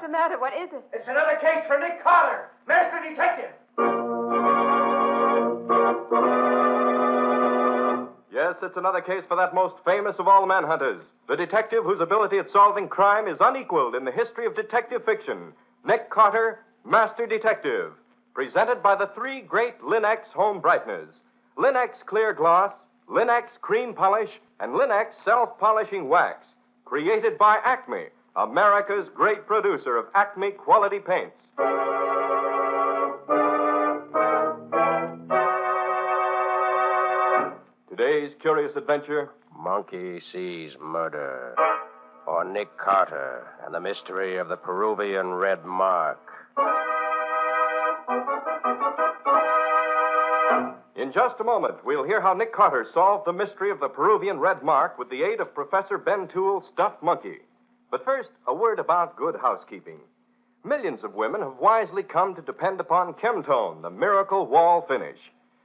What's the matter? What is it? It's another case for Nick Carter, Master Detective. Yes, it's another case for that most famous of all manhunters, the detective whose ability at solving crime is unequaled in the history of detective fiction, Nick Carter, Master Detective, presented by the three great Linex home brighteners, Linex Clear Gloss, Linex Cream Polish, and Linex Self-Polishing Wax, created by Acme, America's great producer of Acme quality paints. Today's curious adventure, Monkey Sees Murder, or Nick Carter and the mystery of the Peruvian red mark. In just a moment, we'll hear how Nick Carter solved the mystery of the Peruvian red mark with the aid of Professor Ben Toole's stuffed monkey. But first, a word about good housekeeping. Millions of women have wisely come to depend upon Chemtone, the miracle wall finish.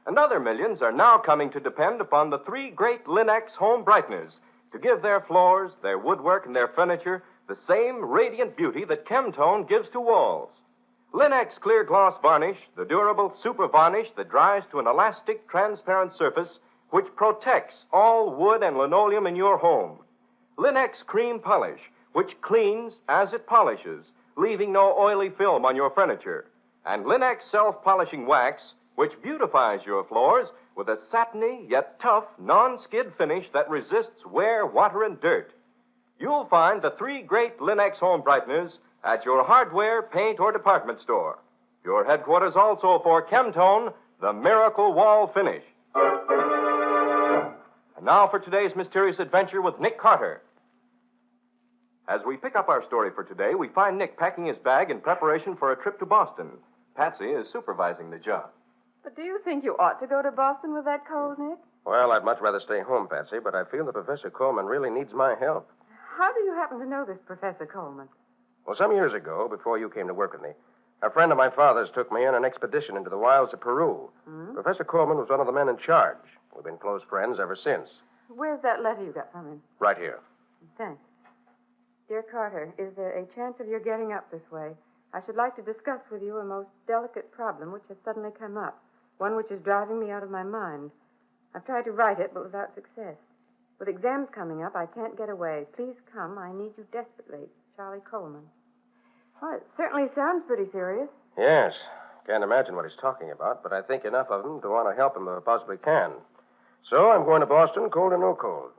And other millions are now coming to depend upon the three great Linex home brighteners to give their floors, their woodwork, and their furniture the same radiant beauty that Chemtone gives to walls. Linex Clear Gloss Varnish, the durable super varnish that dries to an elastic, transparent surface which protects all wood and linoleum in your home. Linex Cream Polish, which cleans as it polishes, leaving no oily film on your furniture. And Linex Self-Polishing Wax, which beautifies your floors with a satiny yet tough non-skid finish that resists wear, water, and dirt. You'll find the three great Linex home brighteners at your hardware, paint, or department store. Your headquarters also for Chemtone, the miracle wall finish. And now for today's mysterious adventure with Nick Carter. As we pick up our story for today, we find Nick packing his bag in preparation for a trip to Boston. Patsy is supervising the job. But do you think you ought to go to Boston with that cold, Nick? Well, I'd much rather stay home, Patsy, but I feel that Professor Coleman really needs my help. How do you happen to know this Professor Coleman? Well, some years ago, before you came to work with me, a friend of my father's took me on an expedition into the wilds of Peru. Professor Coleman was one of the men in charge. We've been close friends ever since. Where's that letter you got from him? Right here. Thanks. Dear Carter, is there a chance of your getting up this way? I should like to discuss with you a most delicate problem which has suddenly come up, one which is driving me out of my mind. I've tried to write it, but without success. With exams coming up, I can't get away. Please come. I need you desperately. Charlie Coleman. Well, it certainly sounds pretty serious. Yes. Can't imagine what he's talking about, but I think enough of him to want to help him if I possibly can. So I'm going to Boston, cold or no cold.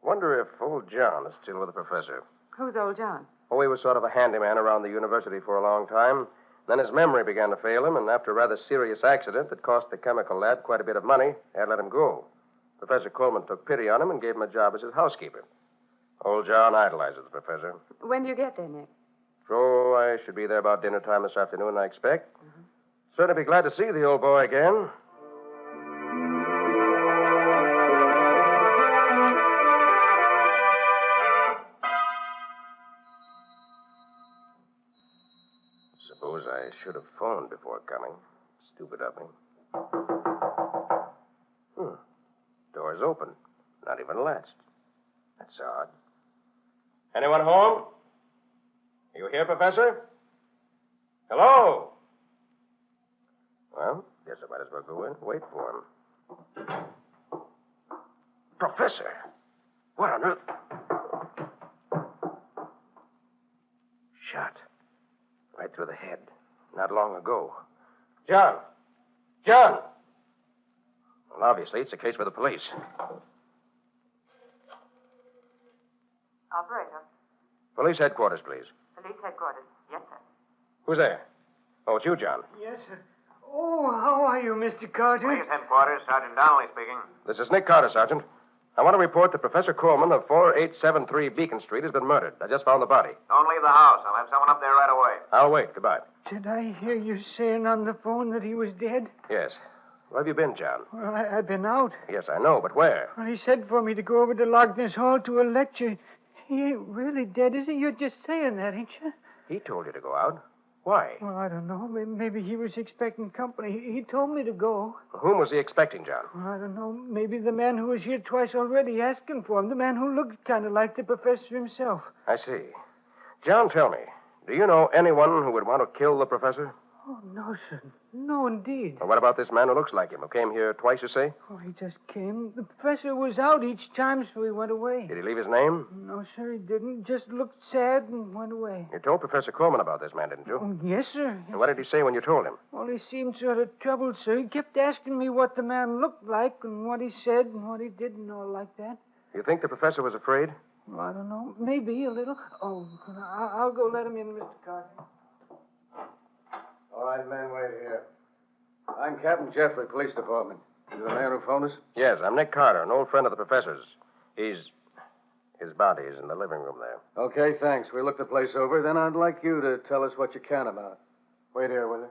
Wonder if old John is still with the professor. Who's old John? Oh, he was sort of a handyman around the university for a long time. Then his memory began to fail him, and after a rather serious accident that cost the chemical lab quite a bit of money, they had let him go. Professor Coleman took pity on him and gave him a job as his housekeeper. Old John idolizes the professor. When do you get there, Nick? So I should be there about dinner time this afternoon, I expect. Certainly be glad to see the old boy again. Suppose I should have phoned before coming. Stupid of me. Door's open. Not even latched. That's odd. Anyone home? You here, Professor? Hello? Well, guess I might as well go in and wait for him. Professor! What on earth? Shot. Right through the head. Not long ago. John! John! Well, obviously, it's a case for the police. Operator. Police headquarters, please. Police headquarters. Yes, sir. Who's there? Oh, it's you, John. Yes, sir. Oh, how are you, Mr. Carter? Police headquarters, Sergeant Donnelly speaking. This is Nick Carter, Sergeant. I want to report that Professor Coleman of 4873 Beacon Street has been murdered. I just found the body. Don't leave the house. I'll have someone up there right away. I'll wait. Goodbye. Did I hear you saying on the phone that he was dead? Yes. Where have you been, John? Well, I've been out. Yes, I know, but where? Well, he said for me to go over to Logness Hall to a lecture. He ain't really dead, is he? You're just saying that, ain't you? He told you to go out. Why? Well, I don't know. Maybe he was expecting company. He told me to go. Whom was he expecting, John? Well, I don't know. Maybe the man who was here twice already asking for him. The man who looked kind of like the professor himself. I see. John, tell me, Do you know anyone who would want to kill the professor? Oh, no, sir. No, indeed. Or what about this man who looks like him, who came here twice, you say? Oh, he just came. The professor was out each time, so he went away. Did he leave his name? No, sir, he didn't. Just looked sad and went away. You told Professor Coleman about this man, didn't you? Oh, yes, sir. And what did he say when you told him? Well, he seemed sort of troubled, sir. He kept asking me what the man looked like and what he said and what he did and all like that. You think the professor was afraid? Well, I don't know. Maybe a little. Oh, I'll go let him in, Mr. Carter. All right, men, wait here. I'm Captain Jeffrey, Police Department. You the man who phoned us? Yes, I'm Nick Carter, an old friend of the professor's. His body is in the living room there. Okay, thanks. We looked the place over. Then I'd like you to tell us what you can about it. Wait here, will you?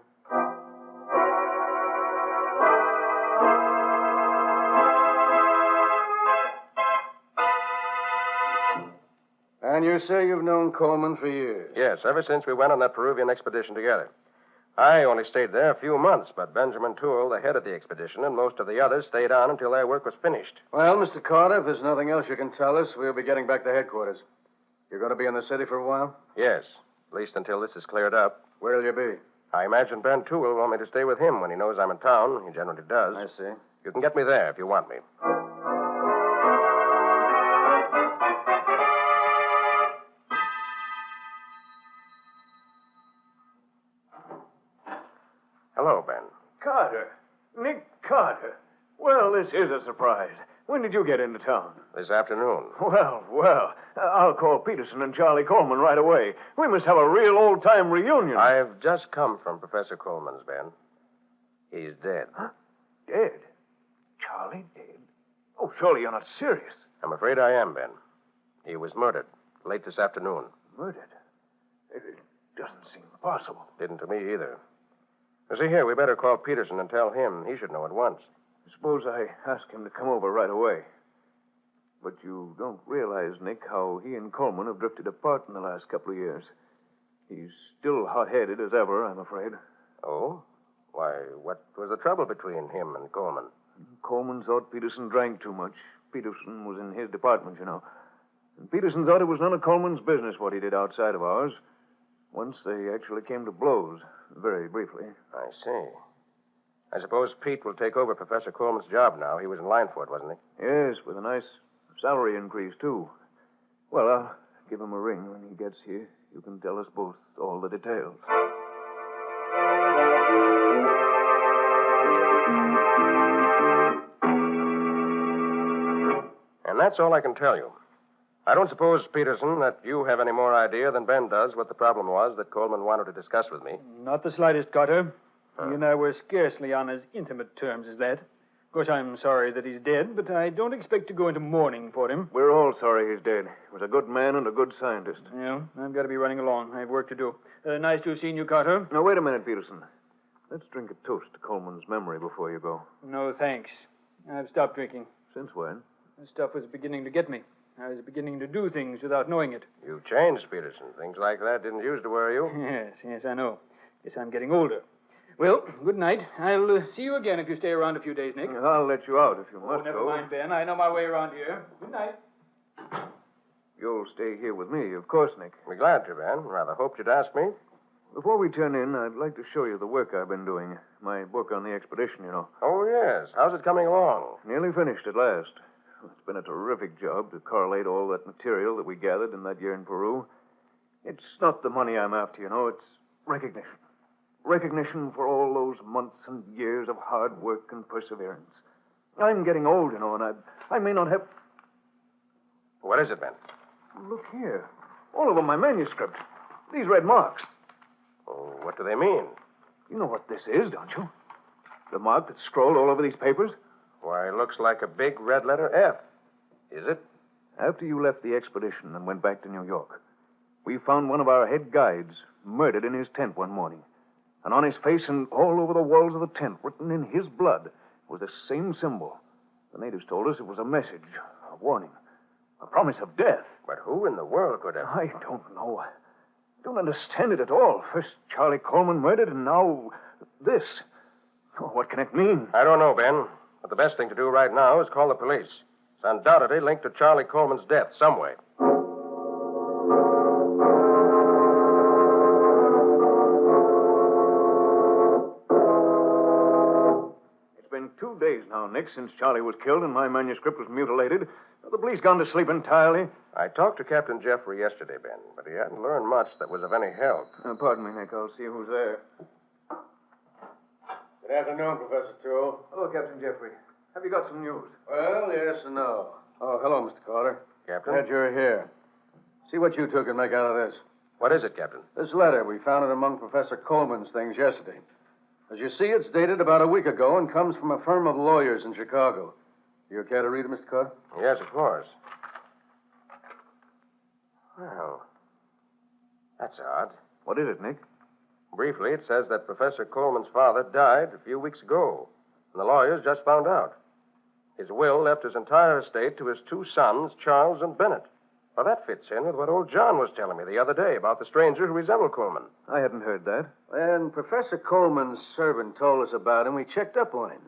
And you say you've known Coleman for years? Yes, ever since we went on that Peruvian expedition together. I only stayed there a few months, but Benjamin Toole, the head of the expedition, and most of the others stayed on until their work was finished. Well, Mr. Carter, if there's nothing else you can tell us, we'll be getting back to headquarters. You're going to be in the city for a while? Yes, at least until this is cleared up. Where'll you be? I imagine Ben Toole will want me to stay with him when he knows I'm in town. He generally does. I see. You can get me there if you want me. Hello, Ben. Carter. Nick Carter. Well, this is a surprise. When did you get into town? This afternoon. Well. I'll call Peterson and Charlie Coleman right away. We must have a real old-time reunion. I've just come from Professor Coleman's, Ben. He's dead. Huh? Dead? Charlie dead? Oh, surely you're not serious. I'm afraid I am, Ben. He was murdered late this afternoon. Murdered? It doesn't seem possible. Didn't to me either. You see, here, we better call Peterson and tell him. He should know at once. Suppose I ask him to come over right away. But you don't realize, Nick, how he and Coleman have drifted apart in the last couple of years. He's still hot-headed as ever, I'm afraid. Oh? Why, what was the trouble between him and Coleman? Coleman thought Peterson drank too much. Peterson was in his department, you know. And Peterson thought it was none of Coleman's business what he did outside of ours. Once they actually came to blows, very briefly. I see. I suppose Pete will take over Professor Coleman's job now. He was in line for it, wasn't he? Yes, with a nice salary increase, too. Well, I'll give him a ring when he gets here. You can tell us both all the details. And that's all I can tell you. I don't suppose, Peterson, that you have any more idea than Ben does what the problem was that Coleman wanted to discuss with me. Not the slightest, Carter. You and I were scarcely on as intimate terms as that. Of course, I'm sorry that he's dead, but I don't expect to go into mourning for him. We're all sorry he's dead. He was a good man and a good scientist. Yeah, I've got to be running along. I have work to do. Nice to have seen you, Carter. Now, wait a minute, Peterson. Let's drink a toast to Coleman's memory before you go. No, thanks. I've stopped drinking. Since when? The stuff was beginning to get me. I was beginning to do things without knowing it. You've changed, Peterson. Things like that didn't used to worry you. Yes, I know. Guess I'm getting older. Well, good night. I'll see you again if you stay around a few days, Nick. I'll let you out if you must never go. mind, Ben. I know my way around here. Good night. You'll stay here with me, of course, Nick. We're glad to, Ben. Rather hoped you'd ask me. Before we turn in, I'd like to show you the work I've been doing. My book on the expedition, you know. Oh, yes. How's it coming along? Nearly finished at last. It's been a terrific job to correlate all that material that we gathered in that year in Peru. It's not the money I'm after, you know. It's recognition. Recognition for all those months and years of hard work and perseverance. I'm getting old, you know, and I may not have... What is it, Ben? Look here. All over my manuscript. These red marks. Oh, what do they mean? You know what this is, don't you? The mark that's scrolled all over these papers? Why, it looks like a big red letter F. Is it? After you left the expedition and went back to New York, we found one of our head guides murdered in his tent one morning. And on his face and all over the walls of the tent, written in his blood, was the same symbol. The natives told us it was a message, a warning, a promise of death. But who in the world could have... I don't know. I don't understand it at all. First Charlie Coleman murdered, and now this. Oh, what can it mean? I don't know, Ben. But the best thing to do right now is call the police. It's undoubtedly linked to Charlie Coleman's death some way. days now, Nick, since Charlie was killed and my manuscript was mutilated. Are the police gone to sleep entirely? I talked to Captain Jeffrey yesterday, Ben, but he hadn't learned much that was of any help. Pardon me, Nick. I'll see who's there. Good afternoon, Professor Toole. Hello, Captain Jeffrey. Have you got some news? Well, yes and no. Oh, hello, Mr. Carter. Captain? Glad you're here. See what you two can make out of this. What is it, Captain? This letter, we found it among Professor Coleman's things yesterday. As you see, it's dated about a week ago and comes from a firm of lawyers in Chicago. You care to read it, Mr. Carter? Yes, of course. Well, that's odd. What is it, Nick? Briefly, it says that Professor Coleman's father died a few weeks ago, and the lawyers just found out. His will left his entire estate to his two sons, Charles and Bennett. Well, that fits in with what old John was telling me the other day about the stranger who resembled Coleman. I hadn't heard that. And Professor Coleman's servant told us about him. We checked up on him.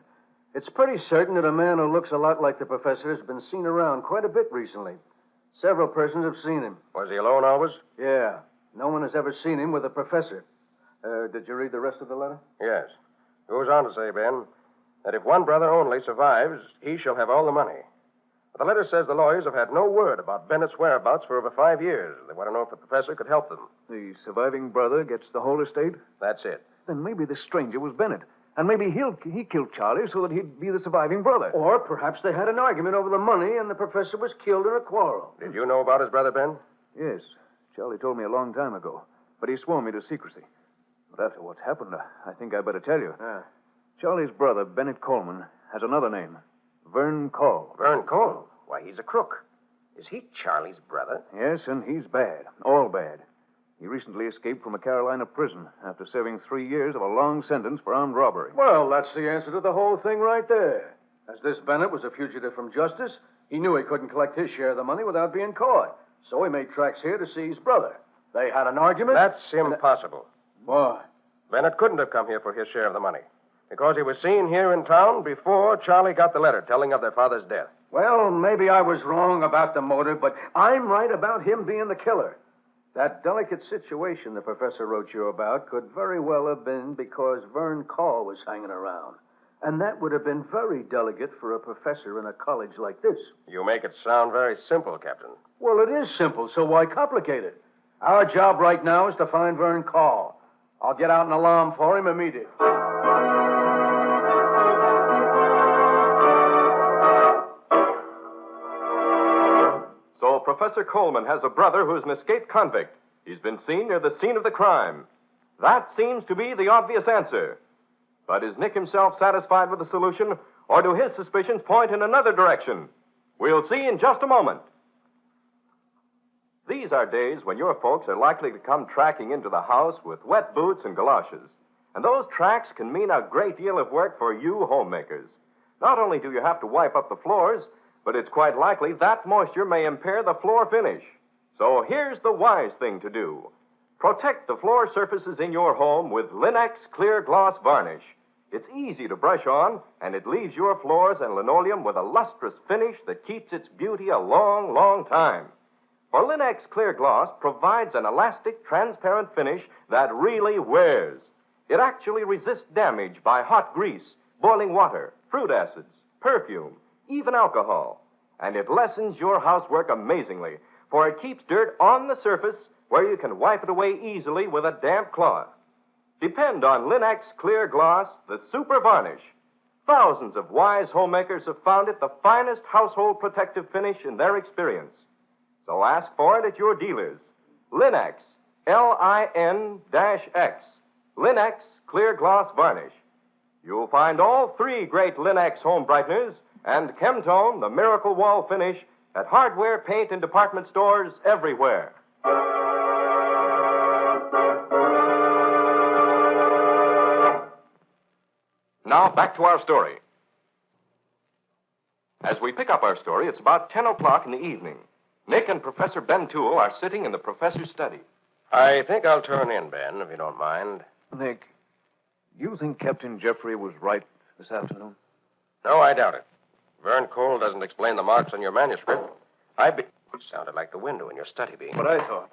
It's pretty certain that a man who looks a lot like the professor has been seen around quite a bit recently. Several persons have seen him. Was he alone always? Yeah. No one has ever seen him with a professor. Did you read the rest of the letter? Yes. Goes on to say, Ben, that if one brother only survives, he shall have all the money. But the letter says the lawyers have had no word about Bennett's whereabouts for over 5 years. They want to know if the professor could help them. The surviving brother gets the whole estate? That's it. Then maybe the stranger was Bennett. And maybe he killed Charlie so that he'd be the surviving brother. Or perhaps they had an argument over the money and the professor was killed in a quarrel. Did you know about his brother, Ben? Yes. Charlie told me a long time ago. But he swore me to secrecy. But after what's happened, I think I better tell you. Charlie's brother, Bennett Coleman, has another name. Vern Call. Vern Cole? Why, he's a crook. Is he Charlie's brother? Yes, and he's bad. All bad. He recently escaped from a Carolina prison after serving 3 years of a long sentence for armed robbery. Well, that's the answer to the whole thing right there. As this Bennett was a fugitive from justice, he knew he couldn't collect his share of the money without being caught. So he made tracks here to see his brother. They had an argument. That's impossible. Why? Bennett couldn't have come here for his share of the money. Because he was seen here in town before Charlie got the letter telling of their father's death. Well, maybe I was wrong about the motive, but I'm right about him being the killer. That delicate situation the professor wrote you about could very well have been because Vern Call was hanging around. And that would have been very delicate for a professor in a college like this. You make it sound very simple, Captain. Well, it is simple, so why complicate it? Our job right now is to find Vern Call. I'll get out an alarm for him immediately. So Professor Coleman has a brother who's an escaped convict. He's been seen near the scene of the crime. That seems to be the obvious answer. But is Nick himself satisfied with the solution, or do his suspicions point in another direction? We'll see in just a moment. These are days when your folks are likely to come tracking into the house with wet boots and galoshes. And those tracks can mean a great deal of work for you homemakers. Not only do you have to wipe up the floors, but it's quite likely that moisture may impair the floor finish. So here's the wise thing to do. Protect the floor surfaces in your home with Linex Clear Gloss Varnish. It's easy to brush on, and it leaves your floors and linoleum with a lustrous finish that keeps its beauty a long, long time. For Linex Clear Gloss provides an elastic, transparent finish that really wears. It actually resists damage by hot grease, boiling water, fruit acids, perfume, even alcohol. And it lessens your housework amazingly, for it keeps dirt on the surface where you can wipe it away easily with a damp cloth. Depend on Linex Clear Gloss, the super varnish. Thousands of wise homemakers have found it the finest household protective finish in their experience. So ask for it at your dealers. Linex, L-I-N-X. Linex Clear Gloss Varnish. You'll find all three great Linex home brighteners and Chemtone, the miracle wall finish, at hardware, paint, and department stores everywhere. Now, back to our story. As we pick up our story, it's about 10 o'clock in the evening. Nick and Professor Ben Toole are sitting in the professor's study. I think I'll turn in, Ben, if you don't mind. Nick, you think Captain Jeffrey was right this afternoon? No, I doubt it. Vern Cole doesn't explain the marks on your manuscript. Sounded like the window in your study being... What I thought.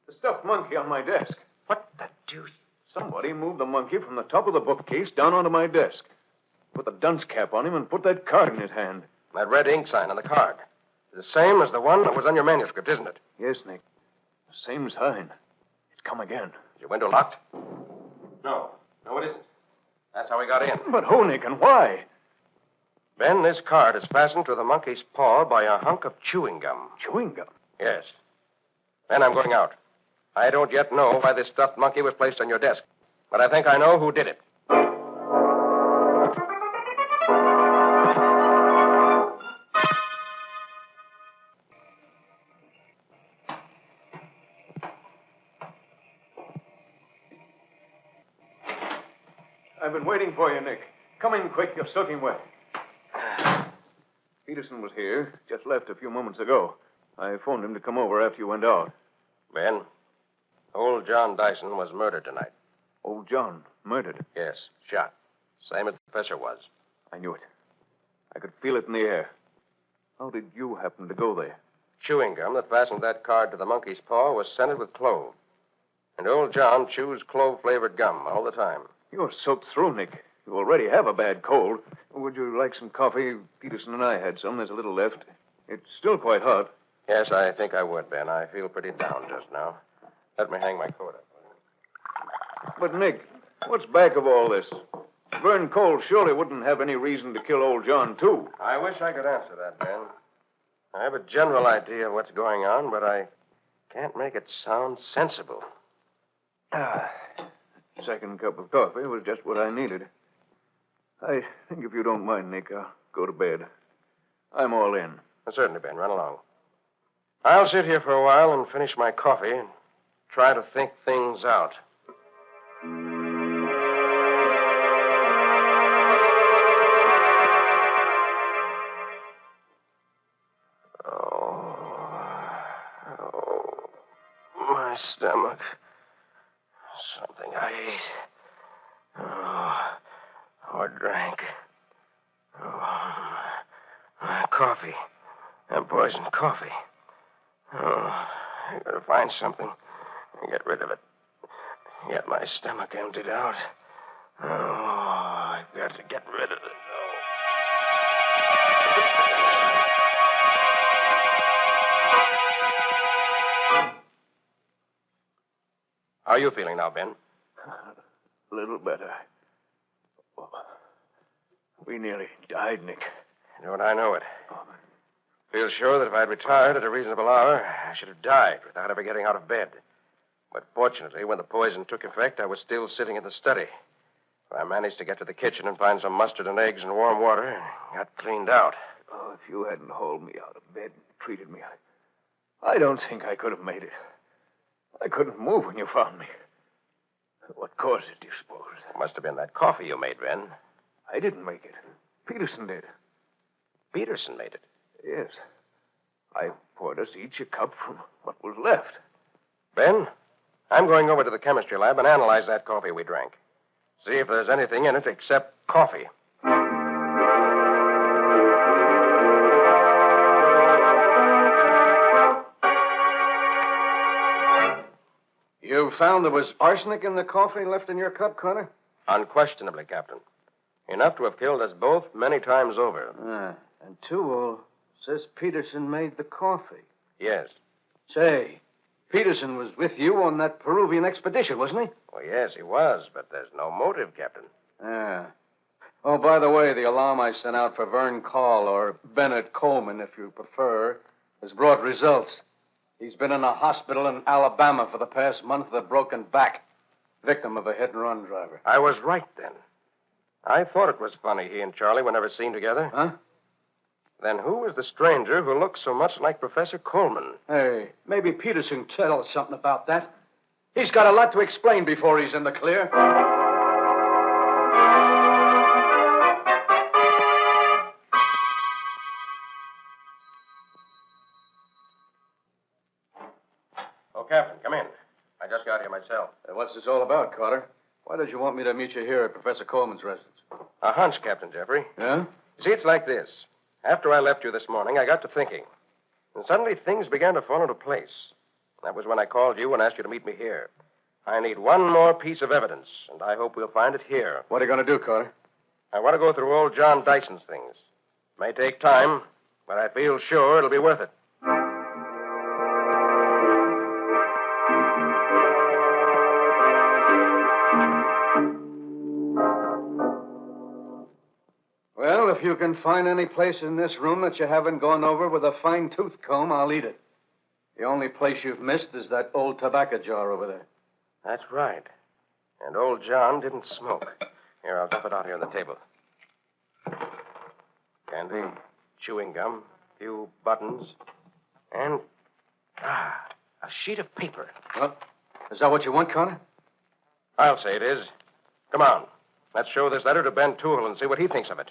The stuffed monkey on my desk. What the deuce? Somebody moved the monkey from the top of the bookcase down onto my desk. put the dunce cap on him and put that card in his hand. That red ink sign on the card. The same as the one that was on your manuscript, isn't it? Yes, Nick. The same sign. It's come again. Is your window locked? No. No, it isn't. That's how we got in. But who, Nick, and why? Ben, this card is fastened to the monkey's paw by a hunk of chewing gum. Chewing gum? Yes. Ben, I'm going out. I don't yet know why this stuffed monkey was placed on your desk, but I think I know who did it. I've been waiting for you, Nick. Come in quick. You're soaking wet. Peterson was here. Just left a few moments ago. I phoned him to come over after you went out. Ben, old John Dyson was murdered tonight. Old John, murdered. Yes, shot. Same as the professor was. I knew it. I could feel it in the air. How did you happen to go there? Chewing gum that fastened that card to the monkey's paw was scented with clove. And old John chews clove-flavored gum all the time. You're soaked through, Nick. You already have a bad cold. Would you like some coffee? Peterson and I had some. There's a little left. It's still quite hot. Yes, I think I would, Ben. I feel pretty down just now. Let me hang my coat up. But, Nick, what's back of all this? Vern Cole surely wouldn't have any reason to kill old John, too. I wish I could answer that, Ben. I have a general idea of what's going on, but I can't make it sound sensible. Second cup of coffee was just what I needed. I think if you don't mind, Nick, I'll go to bed. I'm all in. Certainly, Ben. Run along. I'll sit here for a while and finish my coffee and try to think things out. Oh, my stomach. Something I ate. Or drank. Coffee. And poisoned coffee. I gotta find something and get rid of it. Get my stomach emptied out. I've got to get rid of it. How are you feeling now, Ben? A little better. We nearly died, Nick. Don't I know it? Feel sure that if I'd retired at a reasonable hour, I should have died without ever getting out of bed. But fortunately, when the poison took effect, I was still sitting in the study. I managed to get to the kitchen and find some mustard and eggs and warm water and got cleaned out. Oh, if you hadn't hauled me out of bed and treated me, I don't think I could have made it. I couldn't move when you found me. What caused it, do you suppose? It must have been that coffee you made, Ben. I didn't make it. Peterson did. Peterson made it. Yes. I poured us each a cup from what was left. Ben, I'm going over to the chemistry lab and analyze that coffee we drank. See if there's anything in it except coffee. You found there was arsenic in the coffee left in your cup, Carter? Unquestionably, Captain. Enough to have killed us both many times over. And Toole says Peterson made the coffee. Yes. Say, Peterson was with you on that Peruvian expedition, wasn't he? Well, yes, he was, but there's no motive, Captain. Yeah. Oh, by the way, the alarm I sent out for Vern Call, or Bennett Coleman, if you prefer, has brought results. He's been in a hospital in Alabama for the past month with a broken back. Victim of a hit-and-run driver. I was right, then. I thought it was funny he and Charlie were never seen together. Huh? Then who was the stranger who looked so much like Professor Coleman? Hey, maybe Peterson can tell us something about that. He's got a lot to explain before he's in the clear. Oh, Captain, come in. I just got here myself. What's this all about, Carter? Why did you want me to meet you here at Professor Coleman's residence? A hunch, Captain Jeffrey. Yeah? See, it's like this. After I left you this morning, I got to thinking. And suddenly things began to fall into place. That was when I called you and asked you to meet me here. I need one more piece of evidence, and I hope we'll find it here. What are you going to do, Carter? I want to go through old John Dyson's things. May take time, but I feel sure it'll be worth it. Well, if you can find any place in this room that you haven't gone over with a fine-tooth comb, I'll eat it. The only place you've missed is that old tobacco jar over there. That's right. And old John didn't smoke. Here, I'll dump it out here on the table. Candy, chewing gum, few buttons, and, a sheet of paper. Well, is that what you want, Connor? I'll say it is. Come on. Let's show this letter to Ben Toole and see what he thinks of it.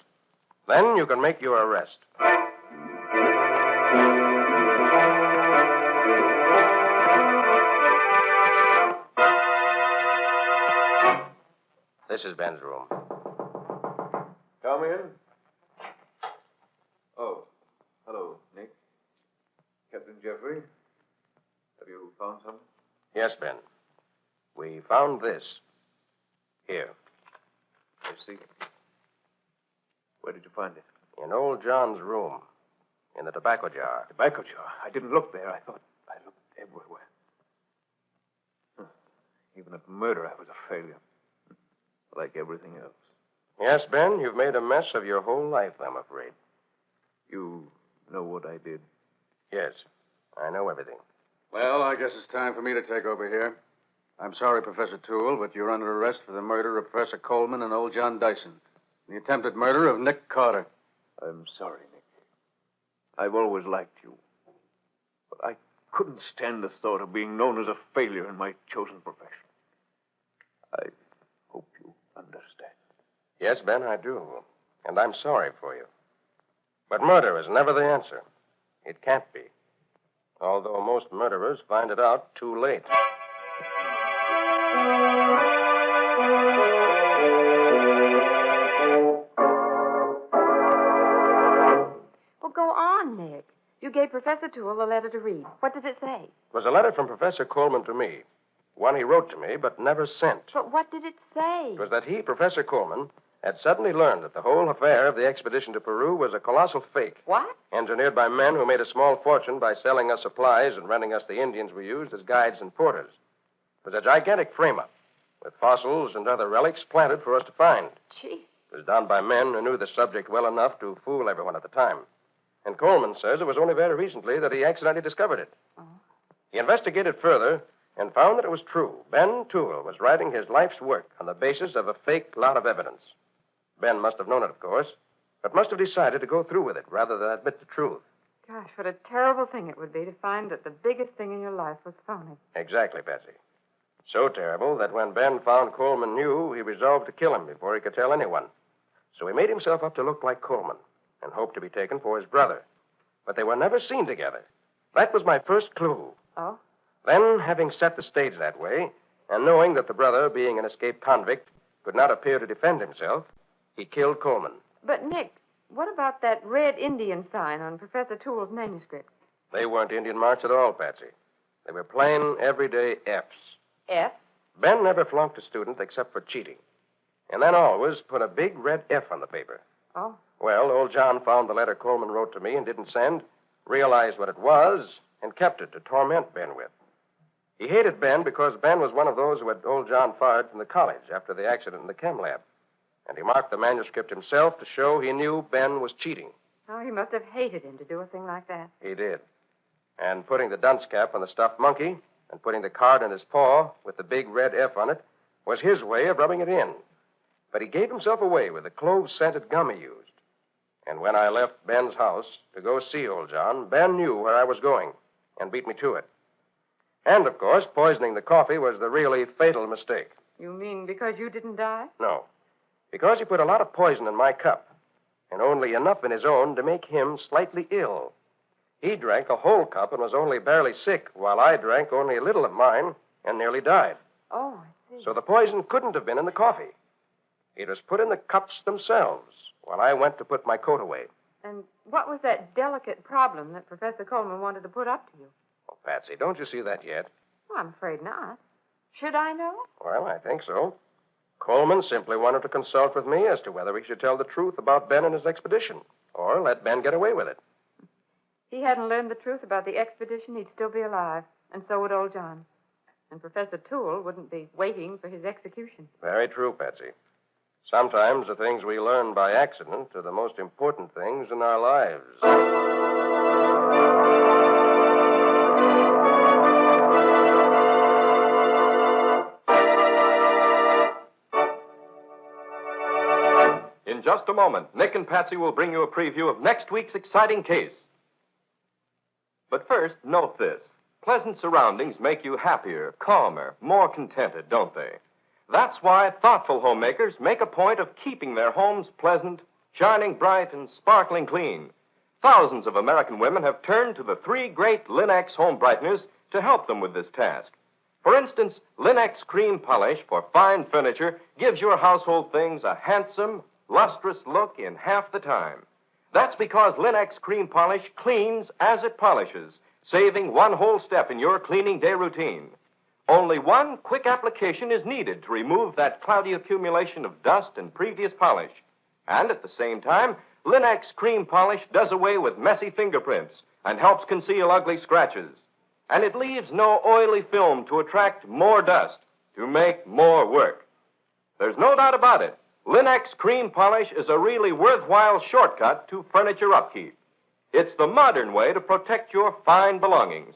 Then you can make your arrest. This is Ben's room. Come in. Oh, hello, Nick. Captain Jeffrey, have you found something? Yes, Ben. We found this. Here. I see. Where did you find it? In old John's room. In the tobacco jar. Tobacco jar. I didn't look there. I thought I looked everywhere. Even at murder, I was a failure. Like everything else. Yes, Ben, you've made a mess of your whole life, I'm afraid. You know what I did? Yes, I know everything. Well, I guess it's time for me to take over here. I'm sorry, Professor Toole, but you're under arrest for the murder of Professor Coleman and old John Dyson. The attempted murder of Nick Carter. I'm sorry, Nick. I've always liked you. But I couldn't stand the thought of being known as a failure in my chosen profession. I hope you understand. Yes, Ben, I do. And I'm sorry for you. But murder is never the answer. It can't be. Although most murderers find it out too late. Well, go on, Nick. You gave Professor Toole a letter to read. What did it say? It was a letter from Professor Coleman to me. One he wrote to me, but never sent. But what did it say? It was that he, Professor Coleman, had suddenly learned that the whole affair of the expedition to Peru was a colossal fake. What? Engineered by men who made a small fortune by selling us supplies and renting us the Indians we used as guides and porters. It was a gigantic frame-up, with fossils and other relics planted for us to find. Gee. It was done by men who knew the subject well enough to fool everyone at the time. And Coleman says it was only very recently that he accidentally discovered it. Oh. He investigated further and found that it was true. Ben Toole was writing his life's work on the basis of a fake lot of evidence. Ben must have known it, of course, but must have decided to go through with it rather than admit the truth. Gosh, what a terrible thing it would be to find that the biggest thing in your life was phony. Exactly, Patsy. So terrible that when Ben found Coleman knew, he resolved to kill him before he could tell anyone. So he made himself up to look like Coleman and hoped to be taken for his brother. But they were never seen together. That was my first clue. Oh? Then, having set the stage that way, and knowing that the brother, being an escaped convict, could not appear to defend himself, he killed Coleman. But, Nick, what about that red Indian sign on Professor Toole's manuscript? They weren't Indian marks at all, Patsy. They were plain, everyday F's. F? Ben never flunked a student except for cheating. And then always put a big red F on the paper. Oh. Well, old John found the letter Coleman wrote to me and didn't send, realized what it was, and kept it to torment Ben with. He hated Ben because Ben was one of those who had old John fired from the college after the accident in the chem lab. And he marked the manuscript himself to show he knew Ben was cheating. Oh, he must have hated him to do a thing like that. He did. And putting the dunce cap on the stuffed monkey and putting the card in his paw with the big red F on it was his way of rubbing it in. But he gave himself away with the clove-scented gum he used. And when I left Ben's house to go see old John, Ben knew where I was going and beat me to it. And, of course, poisoning the coffee was the really fatal mistake. You mean because you didn't die? No. Because he put a lot of poison in my cup, and only enough in his own to make him slightly ill. He drank a whole cup and was only barely sick, while I drank only a little of mine and nearly died. Oh, I see. So the poison couldn't have been in the coffee. It was put in the cups themselves while I went to put my coat away. And what was that delicate problem that Professor Coleman wanted to put up to you? Oh, Patsy, don't you see that yet? Well, I'm afraid not. Should I know? Well, I think so. Coleman simply wanted to consult with me as to whether he should tell the truth about Ben and his expedition, or let Ben get away with it. If he hadn't learned the truth about the expedition, he'd still be alive, and so would old John. And Professor Toole wouldn't be waiting for his execution. Very true, Patsy. Sometimes the things we learn by accident are the most important things in our lives. In just a moment, Nick and Patsy will bring you a preview of next week's exciting case. But first, note this. Pleasant surroundings make you happier, calmer, more contented, don't they? That's why thoughtful homemakers make a point of keeping their homes pleasant, shining bright, and sparkling clean. Thousands of American women have turned to the three great Linex home brighteners to help them with this task. For instance, Linex cream polish for fine furniture gives your household things a handsome, lustrous look in half the time. That's because Linex cream polish cleans as it polishes, saving one whole step in your cleaning day routine. Only one quick application is needed to remove that cloudy accumulation of dust and previous polish. And at the same time, Linex cream polish does away with messy fingerprints and helps conceal ugly scratches. And it leaves no oily film to attract more dust, to make more work. There's no doubt about it. Linex cream polish is a really worthwhile shortcut to furniture upkeep. It's the modern way to protect your fine belongings.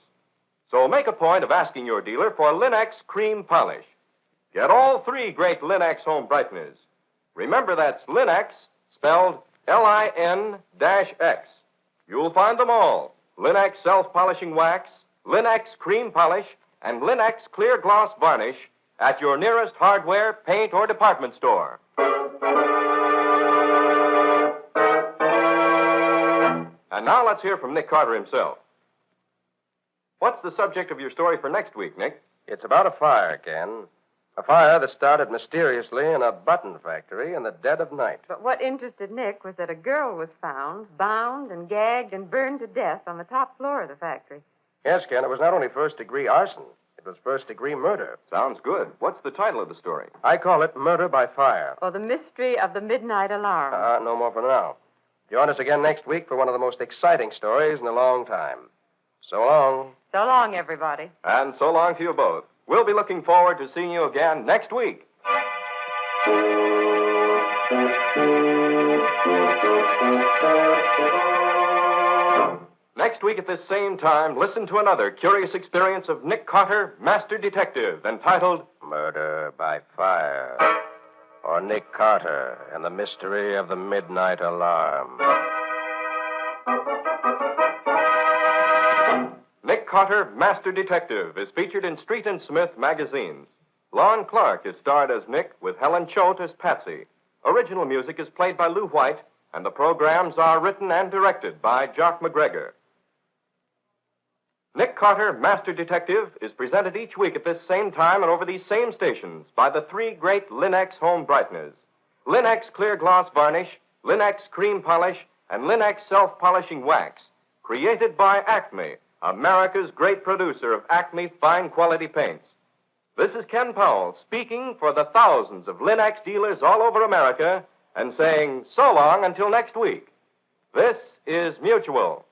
So make a point of asking your dealer for Linex cream polish. Get all three great Linex home brighteners. Remember, that's Linex, spelled Lin-X. You'll find them all. Linex self-polishing wax, Linex cream polish, and Linex clear gloss varnish at your nearest hardware, paint, or department store. And now let's hear from Nick Carter himself. What's the subject of your story for next week, Nick? It's about a fire, Ken. A fire that started mysteriously in a button factory in the dead of night. But what interested Nick was that a girl was found, bound and gagged and burned to death on the top floor of the factory. Yes, Ken, it was not only first-degree arson. It was first-degree murder. Sounds good. What's the title of the story? I call it Murder by Fire. Or the mystery of the midnight alarm. No more for now. Join us again next week for one of the most exciting stories in a long time. So long. So long, everybody. And so long to you both. We'll be looking forward to seeing you again next week. Next week at this same time, listen to another curious experience of Nick Carter, Master Detective, entitled Murder by Fire. Or Nick Carter and the Mystery of the Midnight Alarm. Nick Carter, Master Detective, is featured in Street and Smith magazines. Lon Clark is starred as Nick with Helen Choate as Patsy. Original music is played by Lou White, and the programs are written and directed by Jock McGregor. Nick Carter, Master Detective, is presented each week at this same time and over these same stations by the three great Linex home brighteners. Linex clear gloss varnish, Linex cream polish, and Linex self-polishing wax. Created by Acme, America's great producer of Acme fine quality paints. This is Ken Powell speaking for the thousands of Linex dealers all over America and saying so long until next week. This is Mutual.